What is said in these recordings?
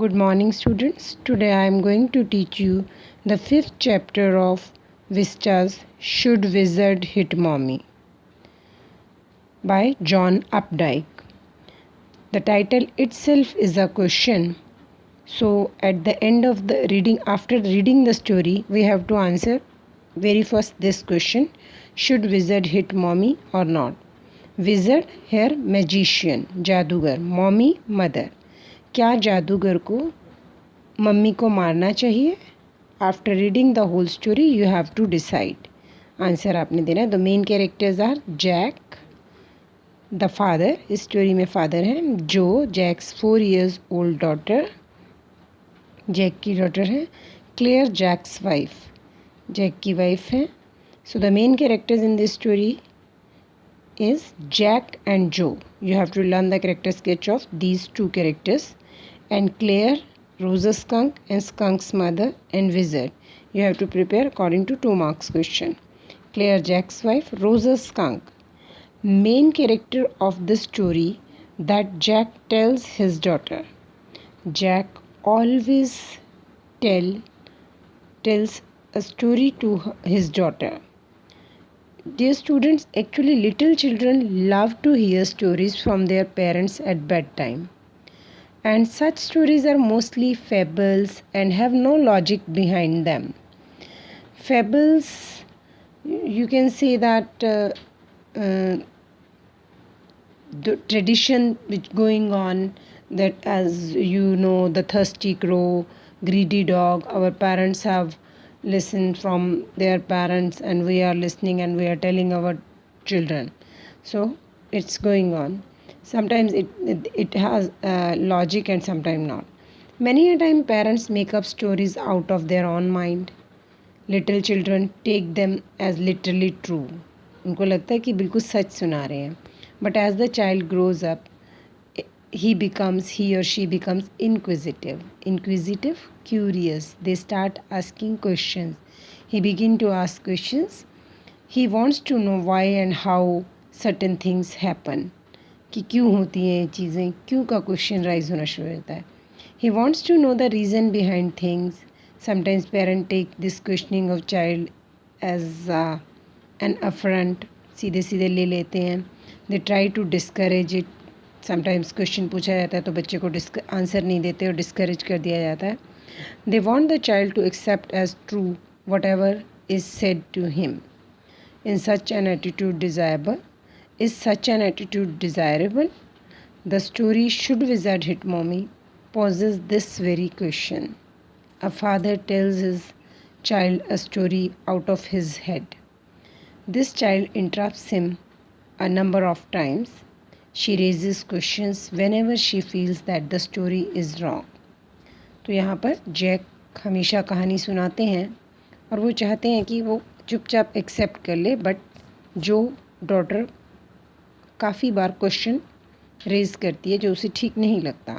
Good morning, students. Today I am going to teach you the fifth chapter of Vista's Should Wizard Hit Mommy by John Updike. The title itself is a question. So, at the end of the reading, after reading the story, we have to answer very first this question: Should wizard hit mommy or not? Wizard here magician, जादूगर, mommy mother. क्या जादूगर को mummy को मारना चाहिए? After reading the whole story you have to decide. Answer आपने देना है. The main characters are Jack the father, इस स्टोरी में फादर हैं. जो Jack's 4 years old daughter, Jack की डॉटर है. क्लेयर जैक्स वाइफ, जैक की वाइफ है. So the main characters in this story is Jack and Joe. You have to learn the character sketch of these two characters. And Claire, Rose's skunk, and Skunk's mother and wizard. You have to prepare according to 2 marks question. Claire, Jack's wife, Rose's skunk. Main character of the story that Jack tells his daughter. Jack always tells a story to his daughter. Dear students, actually little children love to hear stories from their parents at bedtime. And such stories are mostly fables and have no logic behind them. Fables, you can say that the tradition which going on, that as you know, the thirsty crow, greedy dog, our parents have listen from their parents and we are listening and we are telling our children. So it's going on. Sometimes it has logic and sometimes not. Many a time parents make up stories out of their own mind. Little children take them as literally true. उनको लगता है कि बिल्कुल सच सुना रहे हैं. But as the child grows up, he or she becomes inquisitive, curious. They start asking questions. He begin to ask questions. He wants to know why and how certain things happen. कि क्यों होती हैं ये चीज़ें, क्यों का question rise होना शुरू होता है. He wants to know the reason behind things. Sometimes parents take this questioning of child as an affront. सीधे सीधे ले लेते हैं. They try to discourage it. Sometimes question पूछा जाता है तो बच्चे को आंसर नहीं देते और डिस्करेज कर दिया जाता है. They want the child to accept as true whatever is said to him. In such an attitude desirable is such an attitude desirable. The story should wizard hit mommy poses this very question. A father tells his child a story out of his head. This child interrupts him a number of times. She raises questions whenever she feels that the story is wrong. तो यहाँ पर Jack हमेशा कहानी सुनाते हैं और वो चाहते हैं कि वो चुपचाप एक्सेप्ट कर ले. बट जो डॉटर काफ़ी बार क्वेश्चन रेज करती है जो उसे ठीक नहीं लगता.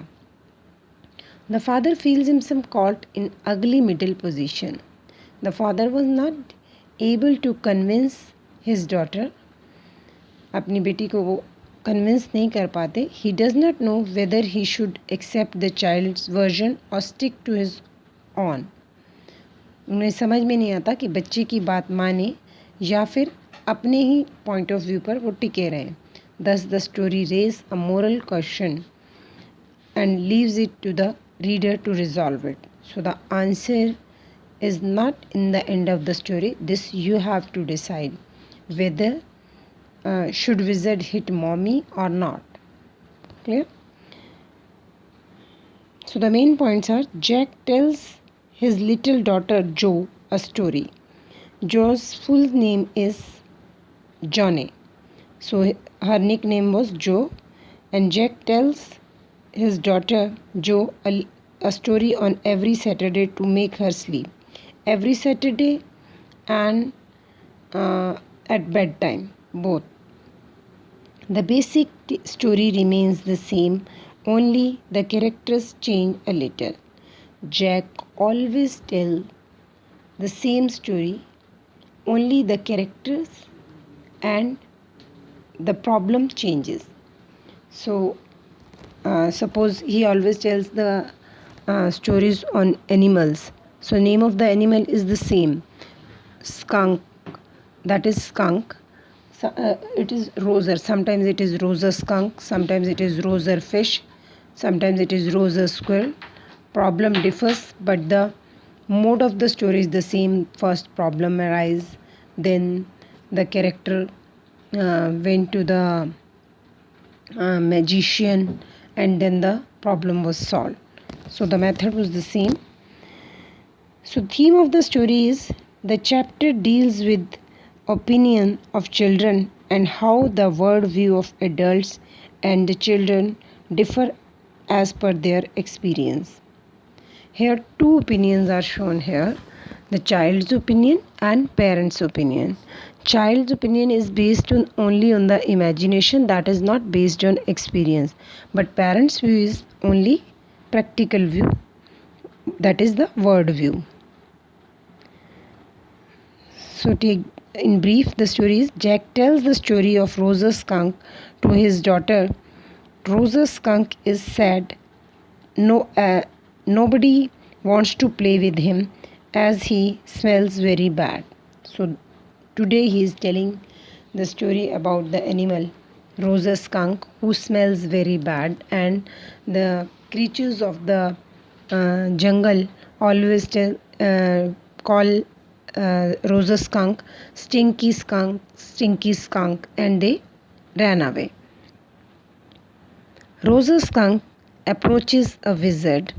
The father feels himself caught in ugly middle position. The father was not able to convince his daughter. अपनी बेटी को वो कन्विंस नहीं कर पाते. He does not know whether he should accept the child's version or stick to his own. उन्हें समझ में नहीं आता कि बच्चे की बात माने या फिर अपने ही पॉइंट ऑफ व्यू पर वो टिके रहें. Thus the story raises a moral question and leaves it to the reader to resolve it. So the answer is not in the end of the story. This you have to decide whether should wizard hit mommy or not. Clear? So the main points are Jack tells his little daughter Jo a story. Jo's full name is Johnny. So her nickname was Jo, and Jack tells his daughter Jo a story on every Saturday to make her sleep. Every Saturday and at bedtime, both. The basic story remains the same, only the characters change a little. Jack always tells the same story, only the characters and the problem changes. So suppose he always tells the stories on animals. So name of the animal is the same, skunk. That is skunk. So, it is roser. Sometimes it is roser skunk. Sometimes it is roser fish. Sometimes it is roser squirrel. Problem differs, but the mode of the story is the same. First problem arise, then the character went to the magician, and then the problem was solved. So the method was the same. So theme of the story is the chapter deals with opinion of children and how the world view of adults and the children differ as per their experience. Here two opinions are shown here, the child's opinion and parents' opinion. Child's opinion is based only on the imagination, that is not based on experience, but parents' view is only practical view, that is the word view. So take in brief the story is Jack tells the story of Rosa Skunk to his daughter. Rosa Skunk is sad. Nobody wants to play with him as he smells very bad. So today he is telling the story about the animal Rosa Skunk who smells very bad, and the creatures of the jungle always call Rosa stinky skunk, and they ran away. Rosa skunk approaches a wizard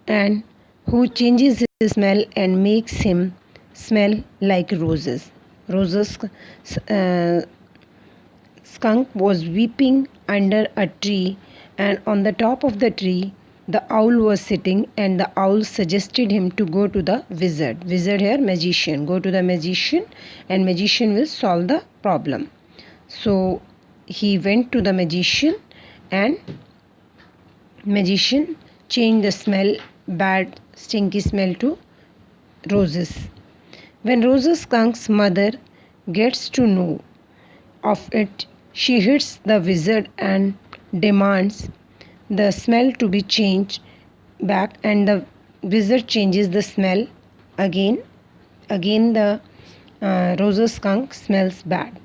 and who changes his smell and makes him smell like roses. Rosa skunk was weeping under a tree, and on the top of the tree the owl was sitting, and the owl suggested him to go to the wizard. Wizard here magician. Go to the magician and magician will solve the problem. So he went to the magician and magician changed the smell, bad stinky smell, to roses. When Rosa skunk's mother gets to know of it, she hits the wizard and demands the smell to be changed back, and the wizard changes the smell again. Again the Rosa skunk smells bad.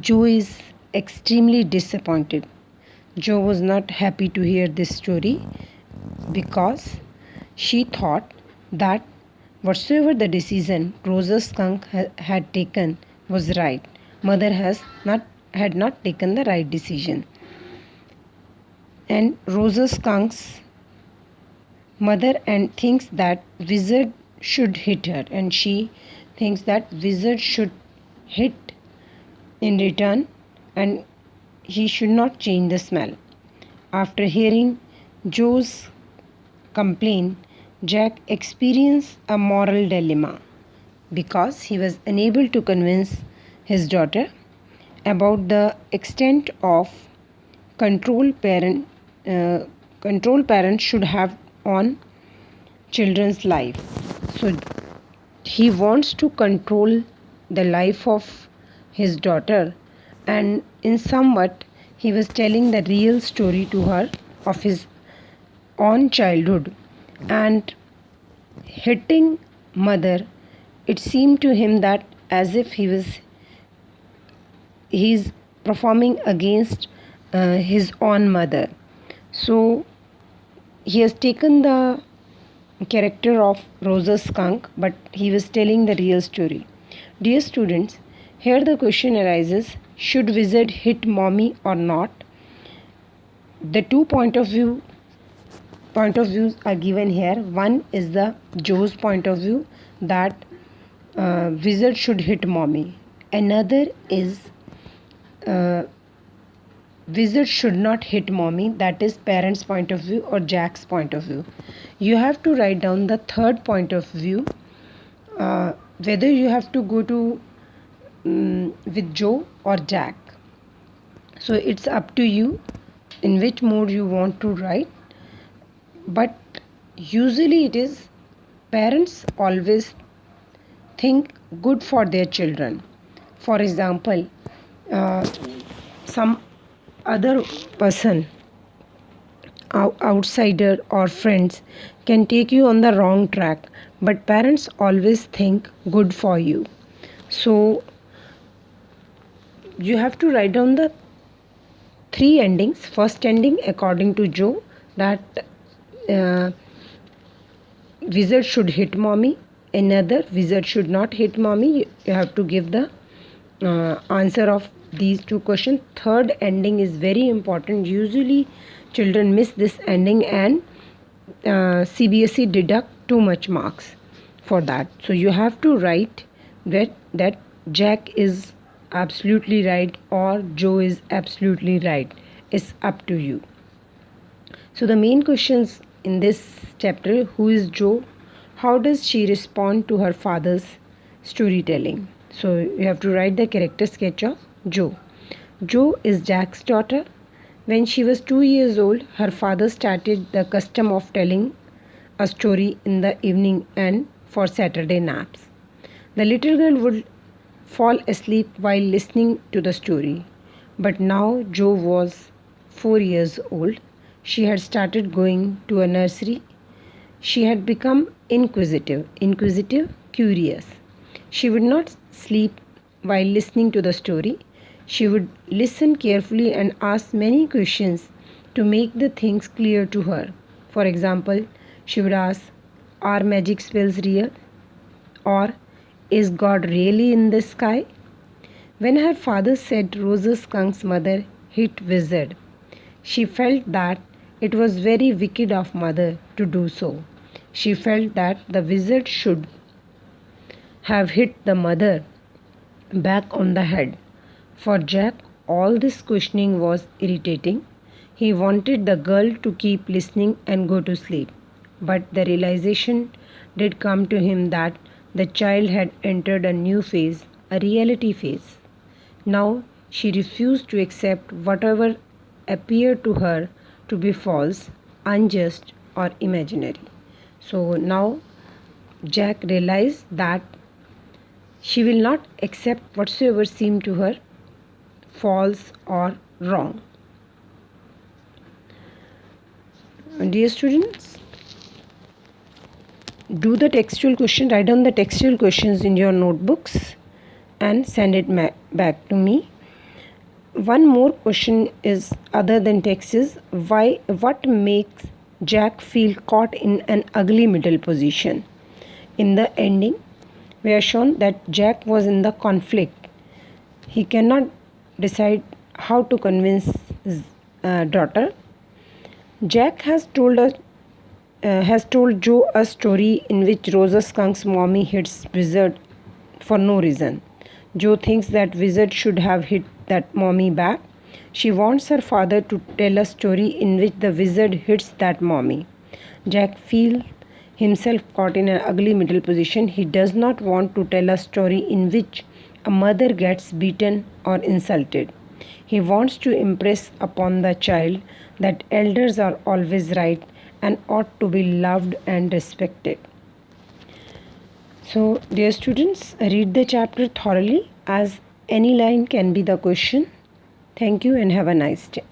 Joe is extremely disappointed. Joe was not happy to hear this story because she thought that whatsoever the decision Rosa skunk had taken was right. Mother had not taken the right decision. And Rosa skunk's mother and thinks that wizard should hit her, and she thinks that wizard should hit in return and he should not change the smell. After hearing Joe's complaint, Jack experienced a moral dilemma because he was unable to convince his daughter about the extent of control parents should have on children's life. So he wants to control the life of his daughter, and in somewhat he was telling the real story to her of his own childhood, and hitting mother, it seemed to him that as if he's performing against his own mother. So he has taken the character of Rosa skunk, but he was telling the real story. Dear students, here the question arises, should wizard hit mommy or not? The two point of views are given here. One is the Joe's point of view, that wizard should hit mommy. Another is wizard should not hit mommy, that is parents' point of view or Jack's point of view. You have to write down the third point of view, whether you have to go to with Joe or Jack. So it's up to you in which mode you want to write, but usually it is parents always think good for their children. For example, some other person outsider or friends can take you on the wrong track, but parents always think good for you. So you have to write down the three endings. First ending, according to Joe, that uh, wizard should hit mommy. Another, wizard should not hit mommy. You have to give the answer of these two questions. Third ending is very important. Usually children miss this ending, and CBSE deduct too much marks for that. So you have to write that Jack is absolutely right or Joe is absolutely right. It's up to you. So the main questions in this chapter: who is Joe? How does she respond to her father's storytelling? So you have to write the character sketch of Joe. Joe is Jack's daughter. When she was 2 years old, her father started the custom of telling a story in the evening and for Saturday naps. The little girl would fall asleep while listening to the story. But now Joe was 4 years old. She had started going to a nursery. She had become inquisitive, curious. She would not sleep while listening to the story. She would listen carefully and ask many questions to make the things clear to her. For example, she would ask, are magic spells real? Or is God really in the sky? When her father said Rosa Skunk's mother hit wizard, she felt that it was very wicked of mother to do so. She felt that the wizard should have hit the mother back on the head. For Jack, all this questioning was irritating. He wanted the girl to keep listening and go to sleep. But the realization did come to him that the child had entered a new phase, a reality phase. Now she refused to accept whatever appeared to her to be false, unjust, or imaginary. So now Jack realized that she will not accept whatsoever seemed to her false or wrong. Dear students, do the textual question, write down the textual questions in your notebooks and send it back to me. One more question is other than text is what makes Jack feel caught in an ugly middle position? In the ending, we are shown that Jack was in the conflict. He cannot decide how to convince his daughter. Jack has told Joe a story in which Rosa Skunk's mommy hits Wizard for no reason. Joe thinks that Wizard should have hit that mommy back. She wants her father to tell a story in which the Wizard hits that mommy. Jack feels himself caught in an ugly middle position. He does not want to tell a story in which a mother gets beaten or insulted. He wants to impress upon the child that elders are always right and ought to be loved and respected. So, dear students, read the chapter thoroughly as any line can be the question. Thank you and have a nice day.